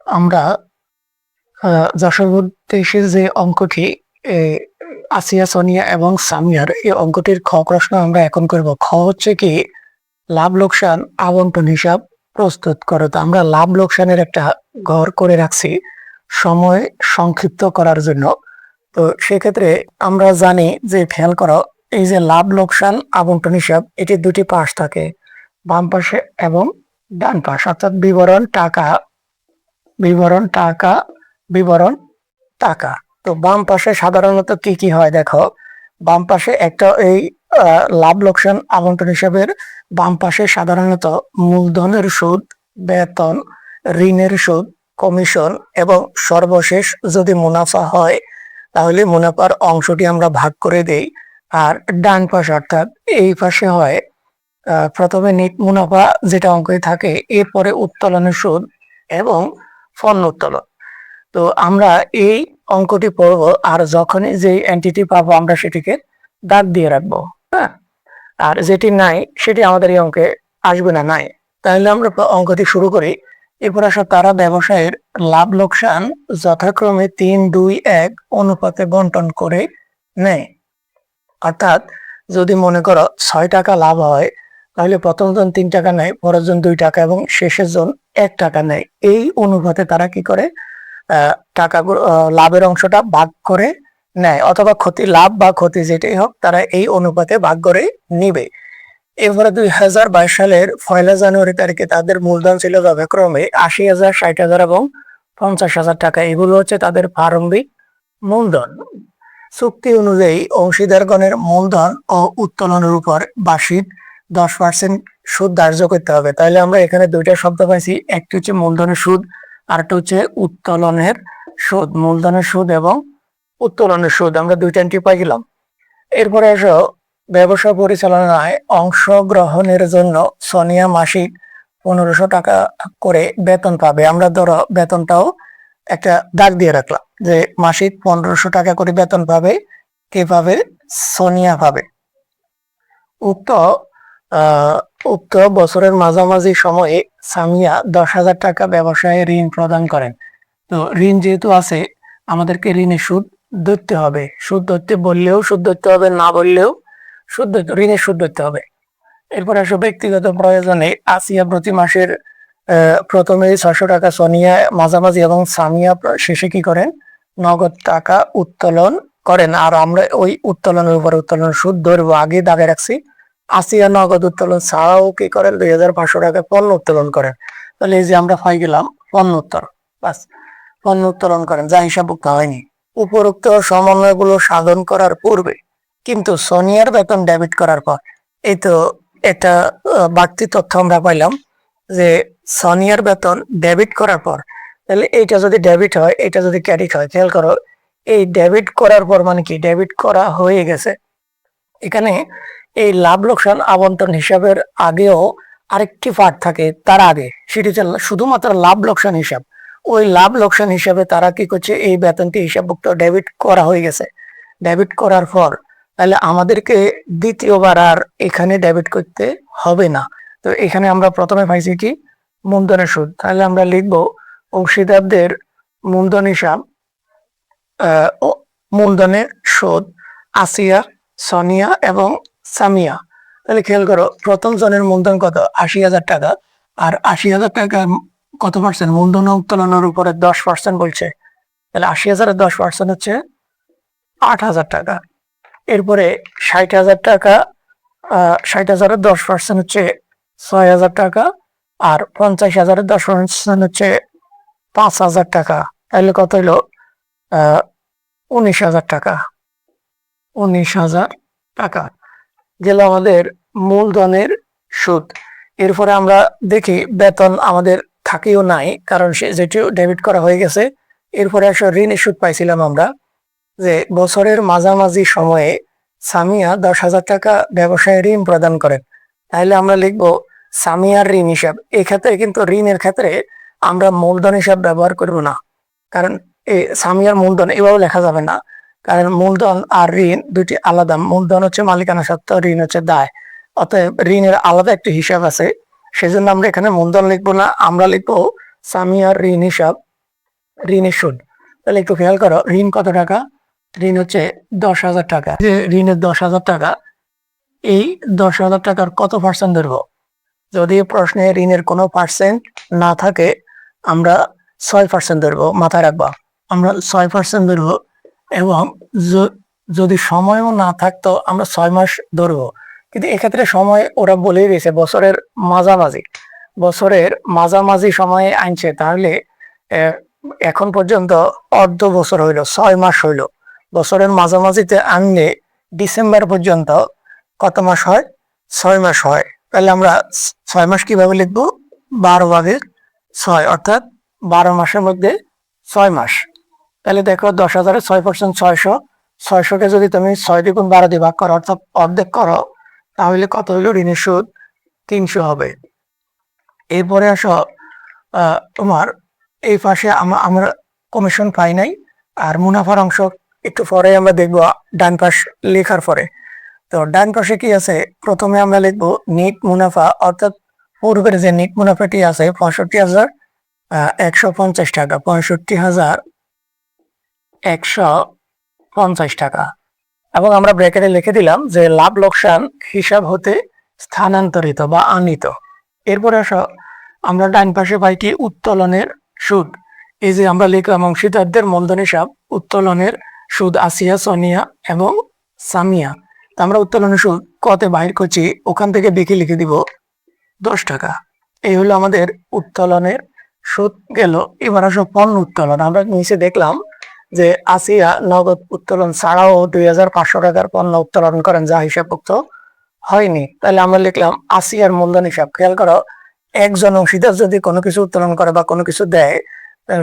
আমরা যশোর দেশে যে অঙ্কটি এ, আসিয়া সোনিয়া এবং সামিয়ার এই অঙ্কটির খ প্রশ্ন আমরা এখন করব। খ হচ্ছে কি লাভ লোকসান আবন্টন হিসাব প্রস্তুত করো। তো আমরা লাভ লোকসানের একটা ঘর করে রাখছি সময় সংক্ষিপ্ত করার জন্য। তো সেক্ষেত্রে আমরা জানি যে খেয়াল করো, এই যে লাভ লোকসান আবন্টন হিসাব, এটি দুটি পাশ থাকে, বাম পাশে এবং ডান পাশ, অর্থাৎ বিবরণ টাকা, বিবরণ টাকা, বিবরণ টাকা। তো বাম পাশে সাধারণত কি কি হয় দেখো, বাম পাশে একটা এই লাভ লোকসান আবন্টন হিসাবের বাম পাশে সাধারণত মূলধনের সুদ, বেতন, ঋণের সুদ, কমিশন এবং সর্বশেষ যদি মুনাফা হয় তাহলে মুনাফার অংশটি আমরা ভাগ করে দেই। আর ডান পাশে অর্থাৎ এই পাশে হয় প্রথমে নেট মুনাফা যেটা অঙ্কে থাকে, এরপরে উত্তোলনের সুদ এবং পণ্য উত্তোলন। তো আমরা এই অঙ্কটি পড়ব, আর যখনই যে এন্টিটি পাবো আমরা সেটিকে দাগ দিয়ে রাখবো। হ্যাঁ, আর যেটি নাই সেটি আমাদের এই অঙ্কে আসবে না, নাই। তাহলে আমরা অঙ্কটি শুরু করি। এরপর আসো, তারা ব্যবসায়ের লাভ লোকসান যথাক্রমে 3-2-1 অনুপাতে বন্টন করে নেয়। অর্থাৎ যদি মনে করো 6 টাকা লাভ হয়, তাহলে প্রথম জন 3 টাকা নেয়, পরের জন 2 টাকা এবং শেষের জন 1 টাকা নেয়। এই অনুপাতে তারা কি করে, টাকা লাভের অংশটা ভাগ করে নেয়, অথবা ক্ষতি, লাভ বা ক্ষতি যেটাই হোক তারা এই অনুপাতে ভাগ করে নিবে। এরপরে 2022 সালের 1 জানুয়ারি তারিখে তাদের মূলধন ছিল যথাক্রমে 80,000, 60,000 এবং 50,000 টাকা। এগুলো হচ্ছে তাদের প্রারম্ভিক মূলধন। চুক্তি অনুযায়ী অংশীদারগণের মূলধন ও উত্তোলনের উপর বার্ষিক 10% সুদ ধার্য করতে হবে। তাহলে আমরা এখানে দুইটা শব্দ পাইছি, একটি হচ্ছে মূলধনের সুদ, আর একটা হচ্ছে উত্তোলনের সুদ। মূলধনের সুদ এবং উত্তোলনের সুদ আমরা দুইটা এন্ট্রি পাই গেলাম। এরপরে এসো, ব্যবসা পরিচালনায় অংশগ্রহণের জন্য সোনিয়া মাসিক 1500 টাকা করে বেতন পাবে। আমরা ধরো বেতনটাও একটা দাগ দিয়ে রাখলাম যে মাসিক 1500 টাকা করে বেতন পাবে। কে পাবে? সোনিয়া পাবে। উক্ত আহ উক্ত বছরের মাঝামাঝি সময়ে সামিয়া 10,000 টাকা ব্যবসায় ঋণ প্রদান করেন। তো ঋণ যেহেতু আছে, আমাদেরকে ঋণের সুদ ধরতে হবে। সুদ ধরতে বললেও সুদ ধরতে হবে, না বললেও ঋণের সুদ ধরতে হবে। এরপর আসো, ব্যক্তিগত প্রয়োজনে আসিয়া প্রতি মাসের প্রথমে 600 টাকা, সোনিয়া মাঝামাঝি এবং সামিয়া শেষে কি করেন, নগদ টাকা উত্তোলন করেন। আর আমরা ওই উত্তোলনের উপর উত্তোলনের সুদ ধরবো, আগে দাগে রাখছি। আসিয়া নগদ উত্তোলন ছাড়াও কি করেন, 2,500 টাকা পণ্য উত্তোলন করেন। তাহলে এই যে আমরা পাই গেলাম পণ্য উত্তোলন, বাস, পণ্য উত্তোলন করেন, যা হিসাবভুক্ত হয়নি। উপরোক্ত সমন্বয়গুলো সাধন করার পূর্বে কিন্তু সোনিয়ার বেতন ডেবিট করার পর, এই তো একটা বাড়তি তথ্য আমরা পাইলাম যে সোনিয়ার বেতন ডেবিট করার পর। তাহলে এইটা যদি ডেবিট হয়, এটা যদি ক্রেডিট হয়, খেয়াল করো, এই ডেবিট করার পর মানে কি, ডেবিট করা হয়ে গেছে। এখানে এই লাভ লোকসান আবন্টন হিসাবের আগেও আরেকটি পার্ট থাকে, তার আগে, সেটি হচ্ছে শুধুমাত্র লাভ লোকসান হিসাব। ওই লাভ লোকসান হিসাবে তারা কি করছে, এই বেতনটি হিসাবভুক্ত ডেবিট করা হয়ে গেছে। ডেবিট করার পর তাহলে আমাদেরকে দ্বিতীয়বার আর এখানে ডেবিট করতে হবে না। তো এখানে আমরা প্রথমে পাইছি কি, মূলধনের সুদ। তাহলে আমরা লিখবো অংশীদারদের মূলধন হিসাব, মূলধনের সুদ আসিয়া, সোনিয়া এবং সামিয়া। তাহলে খেয়াল করো, প্রথম জনের মূলধন কত, 80,000 টাকা। আর 80,000 টাকা কত পার্সেন্ট, মূলধন উত্তোলনের উপরে 10% বলছে। তাহলে 80,000-এর 10% হচ্ছে 8,000 টাকা। এরপরে 60,000 টাকা, 60,000-এর 10% হচ্ছে 6,000 টাকা। আর 50,000-এর 10% হচ্ছে 5,000 টাকা। তাহলে কত হলো, 19,000 টাকা। 19,000 টাকা গেল আমাদের মূলধনের সুদ। এরপরে আমরা দেখি বেতন আমাদের থাকিও নাই, কারণ সে যেটি ডেবিট করা হয়ে গেছে। এরপরে আসলে ঋণের সুদ পাইছিলাম আমরা, যে বছরের মাঝামাঝি সময়ে সামিয়া 10,000 টাকা ব্যবসায় ঋণ প্রদান করেন। তাহলে আমরা লিখবো সামিয়ার ঋণ হিসাব। এক্ষেত্রে কিন্তু ঋণের ক্ষেত্রে আমরা মূলধন হিসাব ব্যবহার করব না, কারণ এই সামিয়ার মূলধন এভাবে লেখা যাবে না, কারণ মূলধন আর ঋণ দুটি আলাদা। মূলধন হচ্ছে মালিকানা সত্ত্ব, ঋণ হচ্ছে দায়। অতএব ঋণের আলাদা একটি হিসাব আছে, সেজন্য আমরা এখানে মূলধন লিখবো না, আমরা লিখবো সামিয়ার ঋণ হিসাব। ঋণের সুদ। তাহলে একটু খেয়াল করো, ঋণ কত টাকা? ঋণ হচ্ছে 10,000 টাকা। যে ঋণের 10,000 টাকা, এই 10,000 টাকার কত পার্সেন্ট ধরবো? যদি প্রশ্নে ঋণের কোনো পার্সেন্ট না থাকে, আমরা 6% ধরবো, মাথায় রাখবা। আমরা 6% ধরবো, এবং যদি সময়ও না থাকতো আমরা 6 মাস ধরবো। কিন্তু এক্ষেত্রে সময় ওরা বলেই দিয়েছে বছরের মাঝামাঝি, বছরের মাঝামাঝি সময়ে আনছে। তাহলে এখন পর্যন্ত অর্ধ বছর হইল, 6 মাস হইল। বছরের মাঝামাঝিতে আনলে ডিসেম্বর পর্যন্ত কত মাস হয়? 6 মাস হয়। তাহলে আমরা 6 মাস কিভাবে লিখবো? 12/6, অর্থাৎ 12 মাসের মধ্যে 6 মাস। তাহলে দেখো 10,000 6% 600, 600-কে যদি তুমি 6 দ্বিগুণ 12 দিয়ে ভাগ করো, অর্থাৎ অর্ধেক করো, তাহলে কত হইলো? ঋণের সুদ 300 হবে। এরপরে আসো, তোমার এই পাশে আমরা কমিশন পাই নাই, আর মুনাফার অংশ একটু পরে আমরা দেখবো ডান পাশ লেখার পরে। তো ডান পাশে কি আছে? প্রথমে আমরা লিখবো নেট মুনাফা, অর্থাৎ পূর্বের যে নেট মুনাফাটি আছে 65,150 টাকা, 65,150 টাকা। এবং আমরা ব্র্যাকেটে লিখে দিলাম যে লাভ লোকসান হিসাব হতে স্থানান্তরিত বা আনিত। এরপরে আসো, আমরা ডান পাশে পাই কি? উত্তোলনের সুদ। এই যে আমরা লিখলাম অংশীদারদের মূলধন হিসাব, উত্তোলনের সুদ আসিয়া, সোনিয়া এবং সামিয়া। আমরা উত্তোলনের সুদ কতে বাইর করছি, ওখান থেকে দেখে লিখে দিব 10 টাকা। এই হলো আমাদের উত্তোলনের সুদ গেল। এবার আসো পণ্য উত্তোলন। আমরা নিচে দেখলাম যে আসিয়া নগদ উত্তোলন ছাড়াও 2,500 টাকার পণ্য উত্তোলন করেন, যা হিসাবভুক্ত হয়নি। তাহলে আমরা লিখলাম আসিয়ার মূলধন হিসাব। খেয়াল করো, একজন অংশীদার যদি কোনো কিছু উত্তোলন করে বা কোনো কিছু দেয়,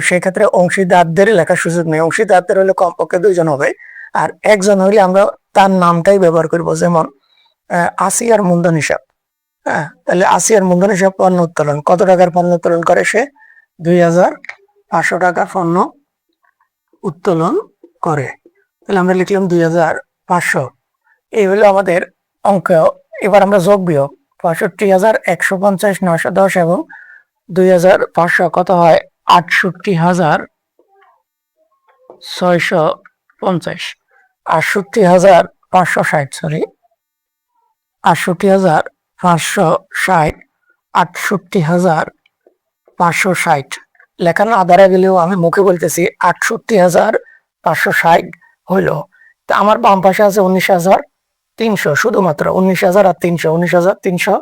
সেক্ষেত্রে অংশীদারদের লেখার সুযোগ নেই। অংশীদারদের হলে কমপক্ষে 2 জন হবে, আর একজন হইলে আমরা তার নামটাই ব্যবহার করব, যেমন আসিয়ার মূলধন হিসাব। হ্যাঁ, তাহলে আসিয়ার মূলধন হিসাব পণ্য উত্তোলন, কত টাকার পণ্য উত্তোলন করে সে? 2,500 টাকার পণ্য উত্তোলন করে। তাহলে আমরা লিখলাম 2,500। এই হলো আমাদের অঙ্ক। এবার আমরা যোগ বিয়োগ, 65,150, 910 এবং 2,500 কত হয়? 68,650, 68,560, সরি 68,560, 68,560। লেখার না আধারে গেলেও আমি মুখে বলতেছি 68,560 হইলো। তা আমার বাম পাশে আছে 19,300, শুধুমাত্র 19,000 আর 300, 19,300।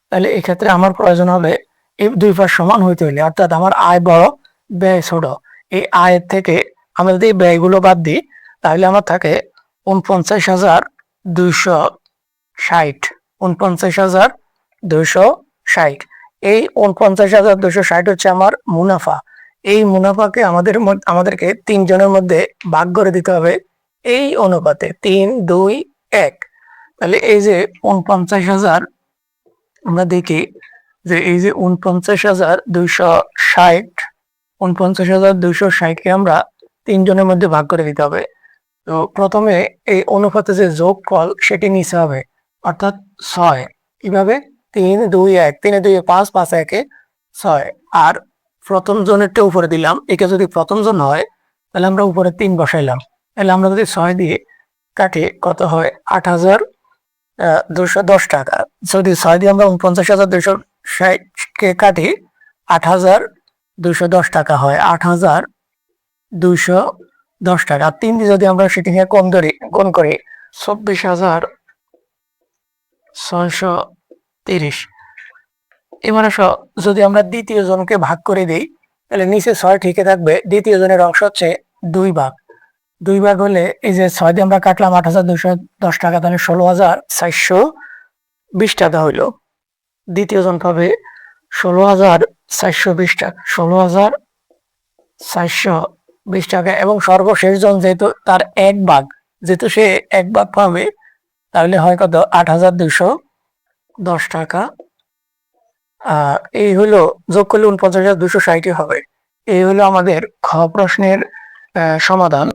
তাহলে এক্ষেত্রে আমার প্রয়োজন হবে এই দুই পাশ সমান হইতে হইলে, অর্থাৎ আমার আয় বড় ব্যয় ছোট। এই আয়ের থেকে আমি যদি ব্যয়গুলো বাদ দিই, তাহলে আমার থাকে 49,260, 49,260। এই 49,260 হচ্ছে আমার মুনাফা। এই মুনাফাকে আমাদেরকে 3 জনের মধ্যে ভাগ করে দিতে হবে এই অনুপাতে, 3, 2, 1। তাহলে এই যে 49,000, আমরা দেখি যে এই যে 49,260, 49,260-কে আমরা 3 জনের মধ্যে ভাগ করে দিতে হবে। তো প্রথমে এই অনুপাতে যে যোগফল সেটি নিতে হবে, অর্থাৎ 6। কিভাবে? 3, 2, 1, 3, 2, 5, 5, 1, 6। আর প্রথম জনেরটা উপরে দিলাম, একে যদি প্রথম জন হয় তাহলে আমরা উপরে 3 বসাইলাম। তাহলে আমরা যদি 6 দিয়ে কাটি, কত হয়? 8,210 টাকা। যদি 6 দিয়ে আমরা 49,260-কে কাটি, 8,210 টাকা হয়, 8,210 টাকা। 3 দিয়ে যদি আমরা সেটিকে গুণ করি, 24,630। এবার যদি আমরা দ্বিতীয় জনকে ভাগ করে দিই, তাহলে নিচে 6 ঠিকই থাকবে। দ্বিতীয় জনের অংশ হচ্ছে 2 ভাগ। 2 ভাগ হলে এই যে 6 দিয়ে আমরা কাটলাম 8,210 টাকা, তাহলে 16,420 টাকা হইলো। দ্বিতীয় জন পাবে 16,420 টাকা, 16,420 টাকা। এবং সর্বশেষ জন যেহেতু তার 1 ভাগ, যেহেতু সে 1 ভাগ পাবে, তাহলে হয় কত? 8,210 টাকা। এই হলো, যোগ করলে 49,260 হবে। এই হলো আমাদের খ প্রশ্নের সমাধান।